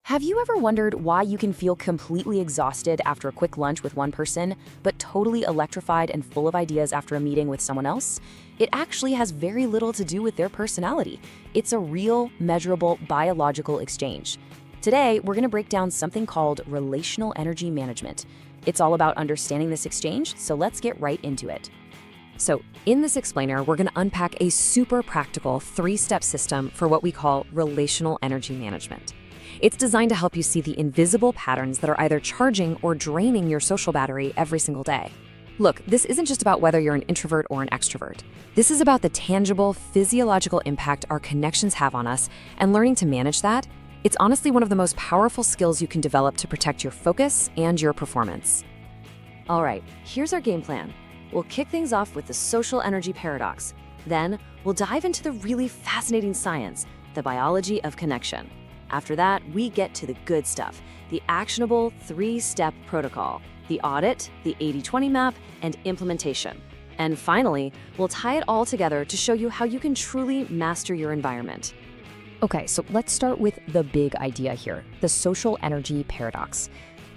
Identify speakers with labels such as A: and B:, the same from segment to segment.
A: Have you ever wondered why you can feel completely exhausted after a quick lunch with one person, but totally electrified and full of ideas after a meeting with someone else? It actually has very little to do with their personality. It's a real, measurable, biological exchange. Today, we're going to break down something called Relational Energy Management. It's all about understanding this exchange, so let's get right into it. So, in this explainer, we're going to unpack a super practical 3-step system for what we call Relational Energy Management. It's designed to help you see the invisible patterns that are either charging or draining your social battery every single day. Look, this isn't just about whether you're an introvert or an extrovert. This is about the tangible, physiological impact our connections have on us, and learning to manage that. It's honestly one of the most powerful skills you can develop to protect your focus and your performance. All right, here's our game plan. We'll kick things off with the social energy paradox. Then, we'll dive into the really fascinating science, the biology of connection. After that, we get to the good stuff, the actionable 3-step protocol, the audit, the 80-20 map, and implementation. And finally, we'll tie it all together to show you how you can truly master your environment. Okay, so let's start with the big idea here, the social energy paradox.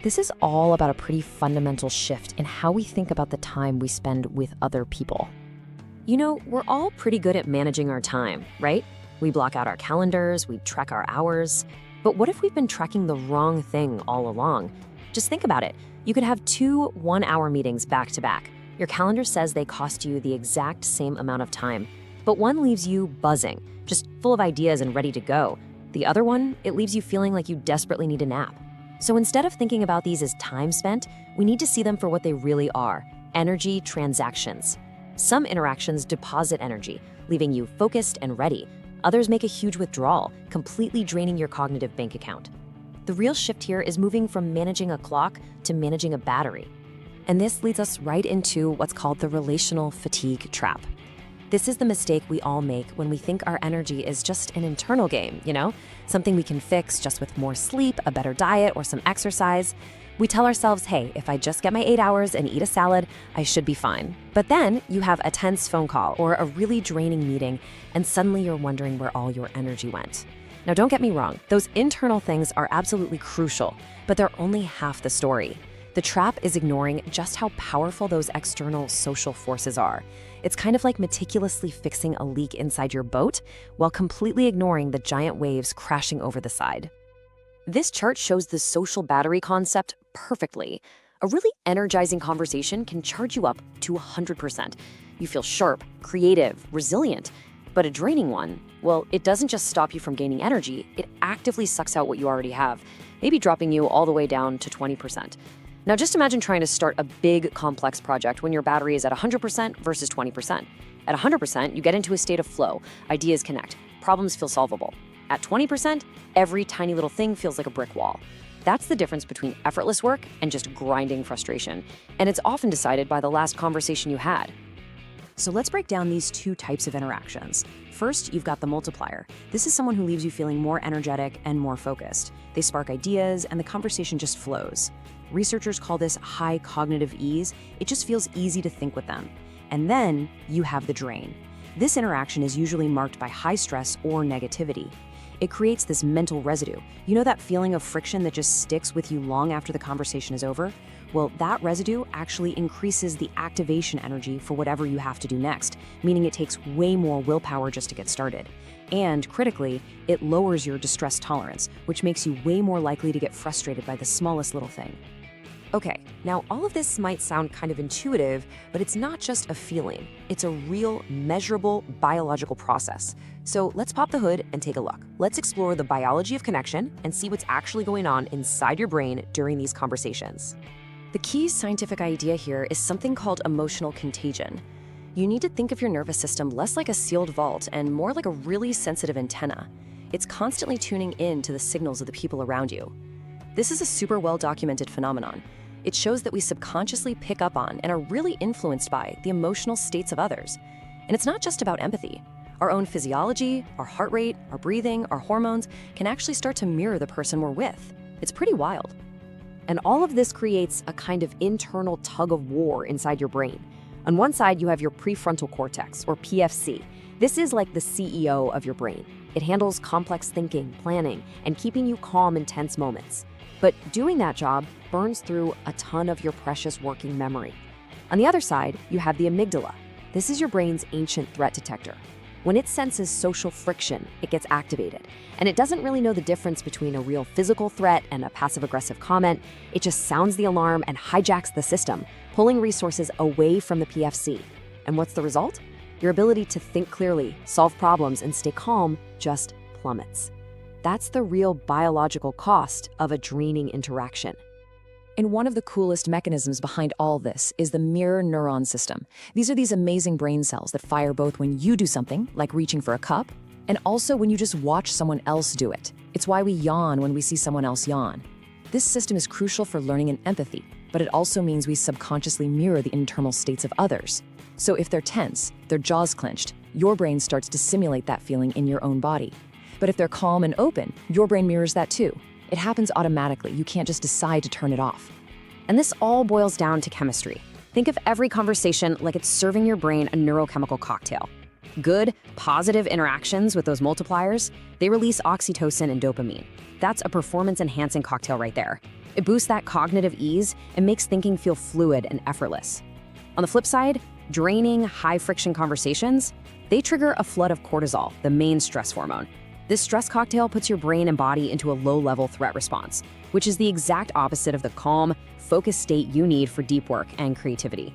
A: This is all about a pretty fundamental shift in how we think about the time we spend with other people. You know, we're all pretty good at managing our time, right? We block out our calendars, we track our hours. But what if we've been tracking the wrong thing all along? Just think about it. You could have 2 one-hour meetings back to back. Your calendar says they cost you the exact same amount of time, but one leaves you buzzing, just full of ideas and ready to go. The other one, it leaves you feeling like you desperately need a nap. So instead of thinking about these as time spent, we need to see them for what they really are, energy transactions. Some interactions deposit energy, leaving you focused and ready. Others make a huge withdrawal, completely draining your cognitive bank account. The real shift here is moving from managing a clock to managing a battery. And this leads us right into what's called the relational fatigue trap. This is the mistake we all make when we think our energy is just an internal game, something we can fix just with more sleep, a better diet, or some exercise. We tell ourselves, hey, if I just get my 8 hours and eat a salad, I should be fine. But then you have a tense phone call or a really draining meeting, and suddenly you're wondering where all your energy went. Now, don't get me wrong, those internal things are absolutely crucial, but they're only half the story. The trap is ignoring just how powerful those external social forces are. It's kind of like meticulously fixing a leak inside your boat while completely ignoring the giant waves crashing over the side. This chart shows the social battery concept perfectly. A really energizing conversation can charge you up to 100%. You feel sharp, creative, resilient. But a draining one, well, it doesn't just stop you from gaining energy, it actively sucks out what you already have, maybe dropping you all the way down to 20%. Now just imagine trying to start a big, complex project when your battery is at 100% versus 20%. At 100%, you get into a state of flow, ideas connect, problems feel solvable. At 20%, every tiny little thing feels like a brick wall. That's the difference between effortless work and just grinding frustration. And it's often decided by the last conversation you had. So let's break down these 2 types of interactions. First, you've got the multiplier. This is someone who leaves you feeling more energetic and more focused. They spark ideas and the conversation just flows. Researchers call this high cognitive ease. It just feels easy to think with them. And then you have the drain. This interaction is usually marked by high stress or negativity. It creates this mental residue. You know that feeling of friction that just sticks with you long after the conversation is over? Well, that residue actually increases the activation energy for whatever you have to do next, meaning it takes way more willpower just to get started. And critically, it lowers your distress tolerance, which makes you way more likely to get frustrated by the smallest little thing. Okay, now all of this might sound kind of intuitive, but it's not just a feeling. It's a real, measurable biological process. So let's pop the hood and take a look. Let's explore the biology of connection and see what's actually going on inside your brain during these conversations. The key scientific idea here is something called emotional contagion. You need to think of your nervous system less like a sealed vault and more like a really sensitive antenna. It's constantly tuning in to the signals of the people around you. This is a super well-documented phenomenon. It shows that we subconsciously pick up on and are really influenced by the emotional states of others. And it's not just about empathy. Our own physiology, our heart rate, our breathing, our hormones can actually start to mirror the person we're with. It's pretty wild. And all of this creates a kind of internal tug of war inside your brain. On one side, you have your prefrontal cortex, or PFC. This is like the CEO of your brain.
B: It handles complex thinking, planning, and keeping you calm in tense moments. But doing that job burns through a ton of your precious working memory. On the other side, you have the amygdala. This is your brain's ancient threat detector. When it senses social friction, it gets activated. And it doesn't really know the difference between a real physical threat and a passive-aggressive comment. It just sounds the alarm and hijacks the system, pulling resources away from the PFC. And what's the result? Your ability to think clearly, solve problems, and stay calm just plummets. That's the real biological cost of a draining interaction.
A: And one of the coolest mechanisms behind all this is the mirror neuron system. These are these amazing brain cells that fire both when you do something, like reaching for a cup, and also when you just watch someone else do it. It's why we yawn when we see someone else yawn. This system is crucial for learning and empathy, but it also means we subconsciously mirror the internal states of others. So if they're tense, their jaws clenched, your brain starts to simulate that feeling in your own body. But if they're calm and open, your brain mirrors that too. It happens automatically. You can't just decide to turn it off.
B: And this all boils down to chemistry. Think of every conversation like it's serving your brain a neurochemical cocktail. Good, positive interactions with those multipliers, they release oxytocin and dopamine. That's a performance-enhancing cocktail right there. It boosts that cognitive ease and makes thinking feel fluid and effortless. On the flip side, draining, high-friction conversations, they trigger a flood of cortisol, the main stress hormone. This stress cocktail puts your brain and body into a low-level threat response, which is the exact opposite of the calm, focused state you need for deep work and creativity.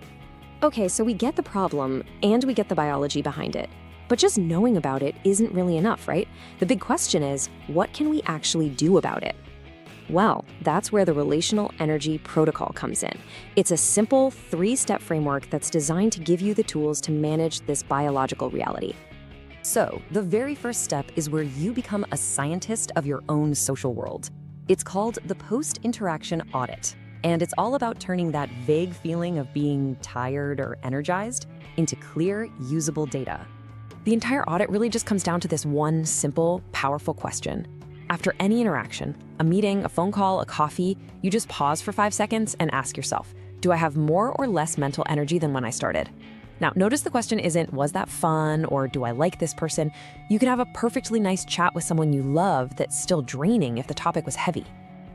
C: Okay, so we get the problem, and we get the biology behind it. But just knowing about it isn't really enough, right? The big question is, what can we actually do about it? Well, that's where the Relational Energy Protocol comes in. It's a simple 3-step framework that's designed to give you the tools to manage this biological reality.
A: So, the very first step is where you become a scientist of your own social world. It's called the Post-Interaction Audit, and it's all about turning that vague feeling of being tired or energized into clear, usable data. The entire audit really just comes down to this one simple, powerful question. After any interaction, a meeting, a phone call, a coffee, you just pause for 5 seconds and ask yourself, do I have more or less mental energy than when I started? Now, notice the question isn't, was that fun, or do I like this person? You could have a perfectly nice chat with someone you love that's still draining if the topic was heavy.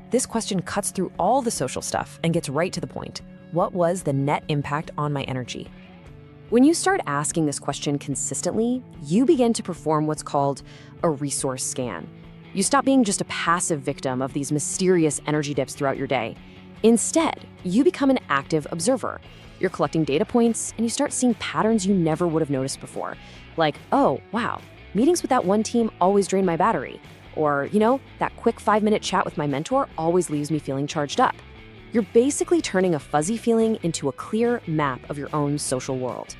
A: This question cuts through all the social stuff and gets right to the point. What was the net impact on my energy?
B: When you start asking this question consistently, you begin to perform what's called a resource scan. You stop being just a passive victim of these mysterious energy dips throughout your day. Instead, you become an active observer. You're collecting data points, and you start seeing patterns you never would have noticed before. Like, oh, wow, meetings with that one team always drain my battery. Or, that quick 5-minute chat with my mentor always leaves me feeling charged up. You're basically turning a fuzzy feeling into a clear map of your own social world.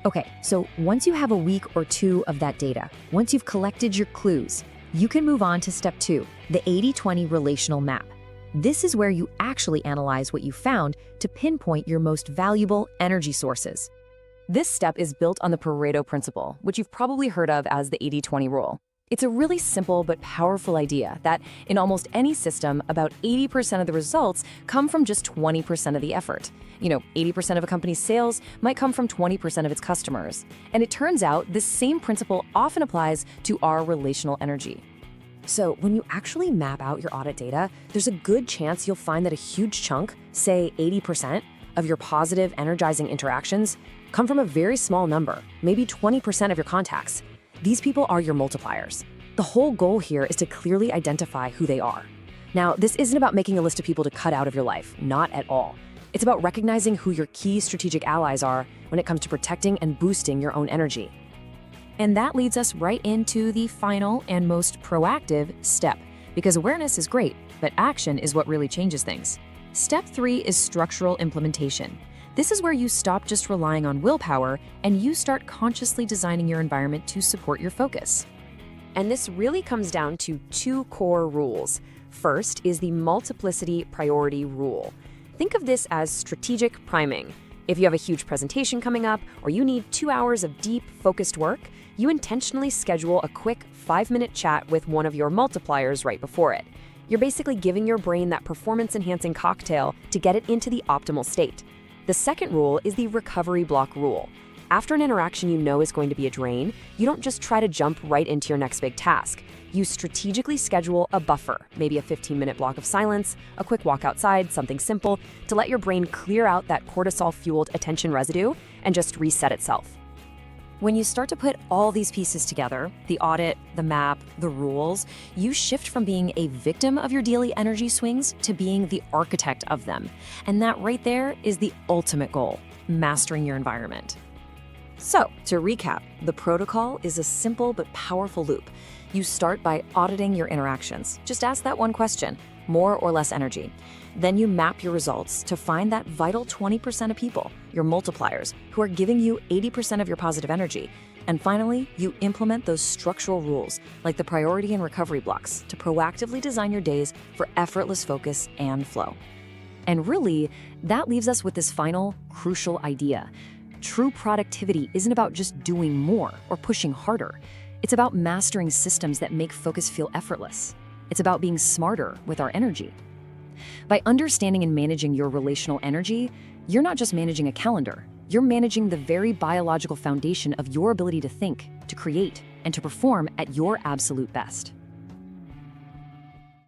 A: Okay, so once you have a week or two of that data, once you've collected your clues, you can move on to step 2, the 80-20 Relational Map. This is where you actually analyze what you found to pinpoint your most valuable energy sources. This step is built on the Pareto principle, which you've probably heard of as the 80-20 rule. It's a really simple but powerful idea that in almost any system, about 80% of the results come from just 20% of the effort. 80% of a company's sales might come from 20% of its customers. And it turns out this same principle often applies to our relational energy. So when you actually map out your audit data, there's a good chance you'll find that a huge chunk, say 80%, of your positive, energizing interactions come from a very small number, maybe 20% of your contacts. These people are your multipliers. The whole goal here is to clearly identify who they are. Now, this isn't about making a list of people to cut out of your life, not at all. It's about recognizing who your key strategic allies are when it comes to protecting and boosting your own energy. And that leads us right into the final and most proactive step, because awareness is great, but action is what really changes things. Step 3 is structural implementation. This is where you stop just relying on willpower and you start consciously designing your environment to support your focus.
B: And this really comes down to 2 core rules. First is the multiplicity priority rule. Think of this as strategic priming. If you have a huge presentation coming up or you need 2 hours of deep, focused work, you intentionally schedule a quick 5-minute chat with one of your multipliers right before it. You're basically giving your brain that performance-enhancing cocktail to get it into the optimal state. The second rule is the recovery block rule. After an interaction you know is going to be a drain, you don't just try to jump right into your next big task. You strategically schedule a buffer, maybe a 15-minute block of silence, a quick walk outside, something simple, to let your brain clear out that cortisol-fueled attention residue and just reset itself. When you start to put all these pieces together, the audit, the map, the rules, you shift from being a victim of your daily energy swings to being the architect of them. And that right there is the ultimate goal, mastering your environment. So, to recap, the protocol is a simple but powerful loop. You start by auditing your interactions. Just ask that one question, more or less energy. Then you map your results to find that vital 20% of people, your multipliers, who are giving you 80% of your positive energy. And finally, you implement those structural rules, like the priority and recovery blocks, to proactively design your days for effortless focus and flow. And really, that leaves us with this final, crucial idea. True productivity isn't about just doing more or pushing harder. It's about mastering systems that make focus feel effortless. It's about being smarter with our energy. By understanding and managing your relational energy, you're not just managing a calendar, you're managing the very biological foundation of your ability to think, to create, and to perform at your absolute best.